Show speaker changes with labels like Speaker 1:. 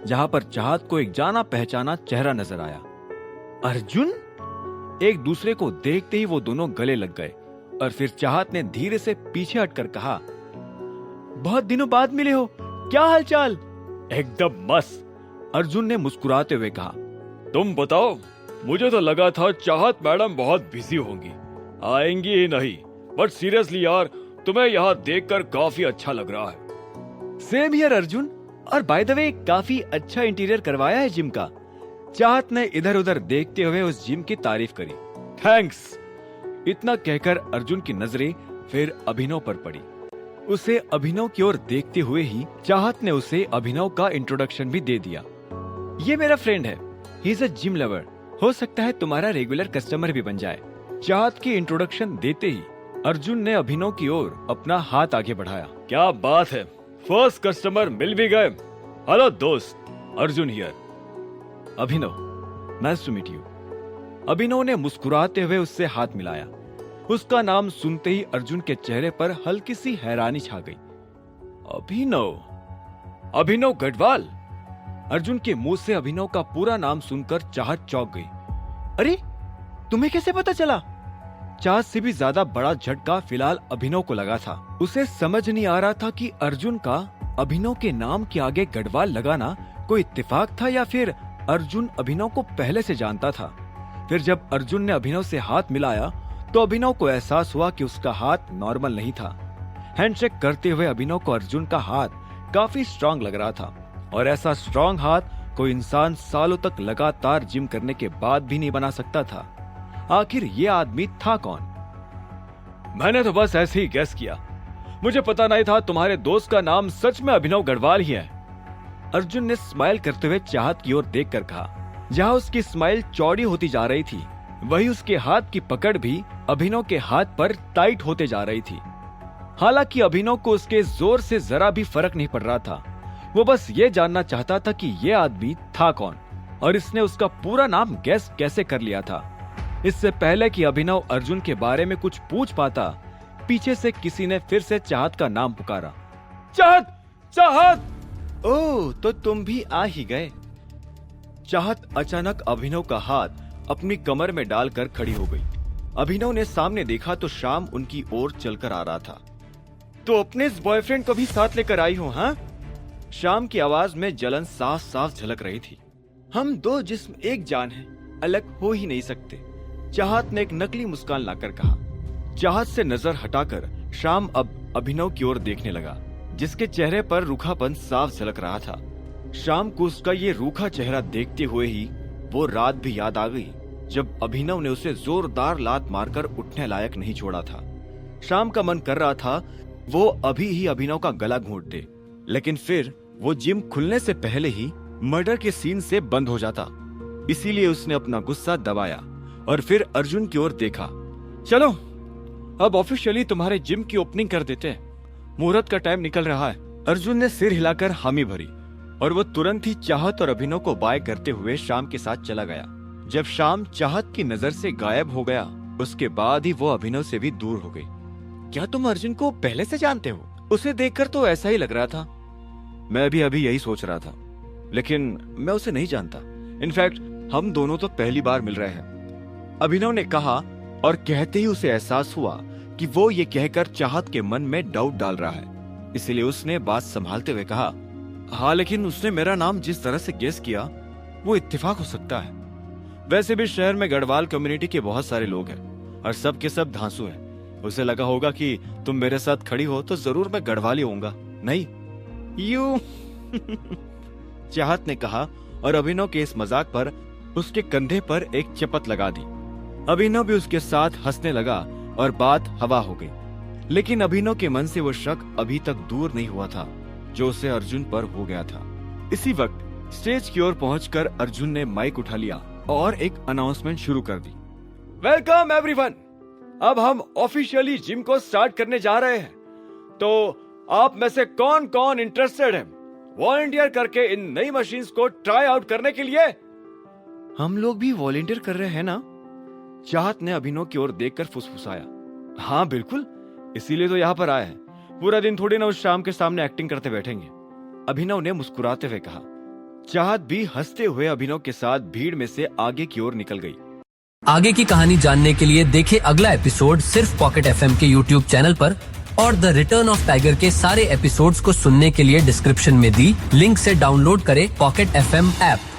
Speaker 1: जहां पर चाहत को एक जाना पहचाना चेहरा नजर आया। अर्जुन? एक दूसरे को देखते ही वो दोनों गले लग गए और फिर चाहत ने धीरे से पीछे हटकर कहा, बहुत दिनों बाद मिले हो, क्या हालचाल? एकदम मस्त, अर्जुन ने मुस्कुराते हुए कहा। तुम बताओ, मुझे तो लगा था चाहत मैडम बहुत बिजी होंगी, आएंगी ही नहीं, बट सीरियसली यार, तुम्हें यहाँ देखकर काफी अच्छा लग रहा है। सेम हियर अर्जुन, और बाय द वे काफी अच्छा इंटीरियर करवाया है जिम का। चाहत ने इधर उधर देखते हुए उस जिम की तारीफ करी। थैंक्स। इतना कहकर अर्जुन की नजरें फिर अभिनव पर पड़ी। उसे अभिनव की ओर देखते हुए ही चाहत ने उसे अभिनव का इंट्रोडक्शन भी दे दिया। ये मेरा फ्रेंड है, he is a gym lover, हो सकता है तुम्हारा रेगुलर कस्टमर भी बन जाए। चाहत की इंट्रोडक्शन देते ही अर्जुन ने अभिनव की ओर अपना हाथ आगे बढ़ाया। क्या बात है, फर्स्ट कस्टमर मिल भी गए। हेलो दोस्त, Arjun here. Abhinav, nice to meet you. Abhinav ने मुस्कुराते हुए उससे हाथ मिलाया। उसका नाम सुनते ही अर्जुन के चेहरे पर हल्की सी हैरानी छा गई। अभिनव? अभिनव गढ़वाल? अर्जुन के मुंह से अभिनव का पूरा नाम सुनकर चाहत चौंक गई। अरे, तुम्हें कैसे पता चला? चाहत से भी ज्यादा बड़ा झटका फिलहाल अभिनव को लगा था। उसे समझ नहीं आ रहा था कि अर्जुन का अभिनव के नाम के आगे गढ़वाल लगाना कोई इत्तेफाक था या फिर अर्जुन अभिनव को पहले से जानता था। फिर जब अर्जुन ने अभिनव से हाथ मिलाया तो अभिनव को एहसास हुआ कि उसका हाथ नॉर्मल नहीं था। हैंडशेक करते हुए अभिनव को अर्जुन का हाथ काफी स्ट्रांग लग रहा था, और ऐसा स्ट्रांग हाथ कोई इंसान सालों तक लगातार जिम करने के बाद भी नहीं बना सकता था। आखिर ये आदमी था कौन? मैंने तो बस ऐसे ही गेस किया, मुझे पता नहीं था तुम्हारे दोस्त का नाम सच में अभिनव गढ़वाल ही है। अर्जुन ने स्माइल करते हुए चाहत की ओर देखकर कहा। जहां उसकी स्माइल चौड़ी होती जा रही थी, वही उसके हाथ की पकड़ भी अभिनव के हाथ पर टाइट होते जा रही थी। हालांकि अभिनव को उसके जोर से जरा भी फर्क नहीं पड़ रहा था। वो बस ये जानना चाहता था कि ये आदमी था कौन, और इसने उसका पूरा नाम गैस कैसे कर लिया था। इससे पहले कि अभिनव अर्जुन के बारे में कुछ पूछ पाता, पीछे से किसी ने फिर से चाहत का नाम पुकारा। चाहत! चाहत! ओह, तो तुम भी आ ही गए। चाहत अचानक अभिनव का हाथ अपनी कमर में डालकर खड़ी हो गई। अभिनव ने सामने देखा तो श्याम उनकी ओर चलकर आ रहा था। तो अपने इस बॉयफ्रेंड को भी साथ लेकर आई हो, हाँ? श्याम की आवाज में जलन साफ साफ झलक रही थी। हम दो जिस्म एक जान हैं, अलग हो ही नहीं सकते, चाहत ने एक नकली मुस्कान लाकर कहा। चाहत से नजर हटाकर श्याम अब अभिनव की ओर देखने लगा, जिसके चेहरे पर रूखापन साफ झलक रहा था। श्याम को उसका ये रूखा चेहरा देखते हुए ही वो रात भी याद आ गई, जब अभिनव ने उसे जोरदार लात मारकर उठने लायक नहीं छोड़ा था। श्याम का मन कर रहा था वो अभी ही अभिनव का गला घोंट दे, लेकिन फिर वो जिम खुलने से पहले ही मर्डर के सीन से बंद हो जाता। इसीलिए उसने अपना गुस्सा दबाया और फिर अर्जुन की ओर देखा। चलो, अब ऑफिशियली तुम्हारे जिम की ओपनिंग कर देते हैं, मुहूर्त का टाइम निकल रहा है। अर्जुन ने सिर हिलाकर हामी भरी और वो तुरंत ही चाहत और अभिनव को बाय करते हुए श्याम के साथ चला गया। जब श्याम चाहत की नजर से गायब हो गया, उसके बाद ही वो अभिनव से भी दूर हो गई। क्या तुम अर्जुन को पहले से जानते हो? उसे देखकर तो ऐसा ही लग रहा था। मैं भी अभी यही सोच रहा था, लेकिन मैं उसे नहीं जानता। इनफैक्ट हम दोनों तो पहली बार मिल रहे हैं, अभिनव ने कहा, और कहते ही उसे एहसास हुआ कि वो ये कहकर चाहत के मन में डाउट डाल रहा है। इसलिए उसने बात संभालते हुए कहा, हाँ, लेकिन उसने मेरा नाम जिस तरह से गेस किया वो इत्तेफाक हो सकता है। वैसे भी शहर में गढ़वाल कम्युनिटी के बहुत सारे लोग हैं और सब के सब धांसू हैं। उसे लगा होगा कि तुम मेरे साथ खड़ी हो तो जरूर मैं गढ़वाली होऊंगा, नहीं? यू चाहत ने कहा और अभिनव के इस मजाक पर उसके कंधे पर एक चपत लगा दी। अभिनव भी उसके साथ हंसने लगा और बात हवा हो गई। लेकिन अभिनव के मन से वो शक अभी तक दूर नहीं हुआ था जो उसे अर्जुन पर हो गया था। इसी वक्त स्टेज की ओर पहुंचकर अर्जुन ने माइक उठा लिया और एक अनाउंसमेंट शुरू कर दी। वेलकम एवरीवन, अब हम ऑफिशियली जिम को स्टार्ट करने जा रहे हैं। तो आप में से कौन कौन इंटरेस्टेड है वॉलंटियर करके इन नई मशीन्स को ट्राई आउट करने के लिए? हम लोग भी वॉलंटियर कर रहे हैं ना? चाहत ने अभिनव की ओर देखकर फुसफुसाया। हाँ बिल्कुल, इसीलिए तो यहाँ पर आए हैं। पूरा दिन थोड़ी ना उस शाम के सामने एक्टिंग करते बैठेंगे, अभिनव ने मुस्कुराते हुए कहा। चाहत भी हंसते हुए अभिनव के साथ भीड़ में से आगे की ओर निकल गई।
Speaker 2: आगे की कहानी जानने के लिए देखें अगला एपिसोड सिर्फ पॉकेट एफएम के यूट्यूब चैनल पर और द रिटर्न ऑफ टाइगर के सारे एपिसोड्स को सुनने के लिए डिस्क्रिप्शन में दी लिंक से डाउनलोड करें पॉकेट एफएम ऐप।